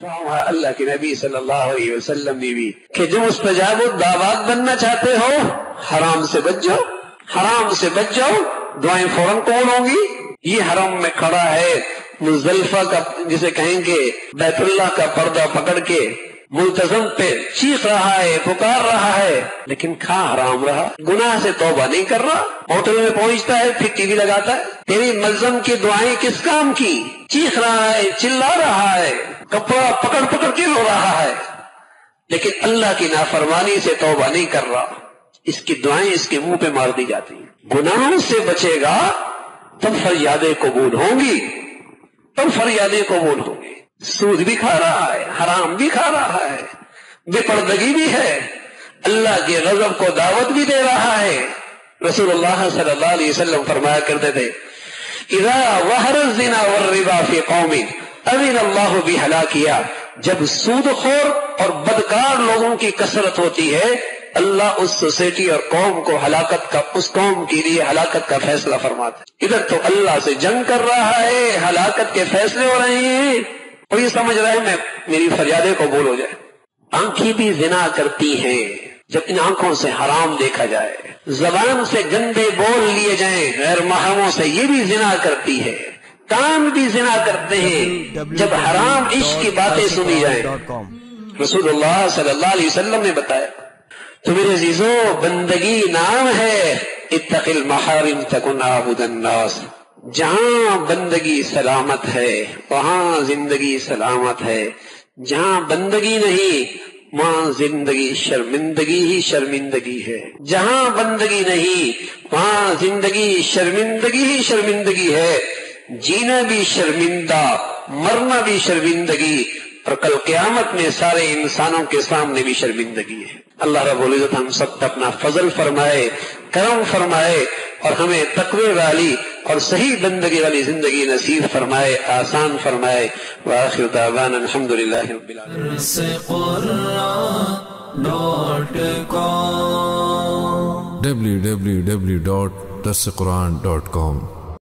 اللہ کے نبی صلی اللہ علیہ وسلم نے بھی کہ جو مستجاب الدعوات بننا چاہتے ہو حرام سے بچ جاؤ، حرام سے بچ جاؤ، دعائیں فوراً قبول ہوں گی۔ یہ حرم میں کھڑا ہے، مزدلفہ کا جسے کہیں گے بیت اللہ کا پردہ پکڑ کے ملتزم پہ چیخ رہا ہے، پکار رہا ہے، لیکن کھا حرام رہا، گناہ سے توبہ نہیں کر رہا، ہوٹل میں پہنچتا ہے پھر ٹی وی لگاتا ہے۔ تیری ملزم کی دعائیں کس کام کی؟ چیخ رہا ہے، چلا رہا ہے، کپڑا پکڑ پکڑ کے رو رہا ہے، لیکن اللہ کی نافرمانی سے توبہ نہیں کر رہا، اس کی دعائیں اس کے منہ پہ مار دی جاتی ہیں۔ گناہوں سے بچے گا تب فریادیں قبول ہوں گی، تب فریادیں قبول ہوں گی۔ سود بھی کھا رہا ہے، حرام بھی کھا رہا ہے، بے پردگی بھی ہے، اللہ کے غضب کو دعوت بھی دے رہا ہے۔ رسول اللہ صلی اللہ علیہ وسلم فرمایا کرتے تھے اذا ظہر الزنا والربا فی قوم اذن اللہ بہلاکہا، جب سود خور اور بدکار لوگوں کی کثرت ہوتی ہے اللہ اس سوسائٹی اور قوم کو ہلاکت کا، اس قوم کے لیے ہلاکت کا فیصلہ فرماتا ہے۔ ادھر تو اللہ سے جنگ کر رہا ہے، ہلاکت کے فیصلے ہو رہے ہیں، اور یہ سمجھ رہا ہے میری فریادیں قبول ہو جائے۔ آنکھیں بھی زنا کرتی ہیں جب ان آنکھوں سے حرام دیکھا جائے، زبان سے گندے بول لیے جائیں غیر محرموں سے، یہ بھی زنا کرتی ہے۔ کان بھی زنا کرتے ہیں جب حرام عشق کی باتیں سنی جائیں۔ رسول اللہ صلی اللہ علیہ وسلم نے بتایا تو میرے عزیزو بندگی نام ہے اتق المحارم تکن عابد الناس، جہاں بندگی سلامت ہے وہاں زندگی سلامت ہے، جہاں بندگی نہیں وہاں زندگی شرمندگی ہی شرمندگی ہے، جہاں بندگی نہیں وہاں زندگی شرمندگی ہی شرمندگی ہے، جینا بھی شرمندہ، مرنا بھی شرمندگی، اور کل قیامت میں سارے انسانوں کے سامنے بھی شرمندگی ہے۔ اللہ رب العزت ہم سب پر اپنا فضل فرمائے، کرم فرمائے، اور ہمیں تقوی والی اور صحیح بندگی والی زندگی نصیب فرمائے، آسان فرمائے۔ وآخر دعوانا الحمدللہ رب العالمین۔ www.darsequran.com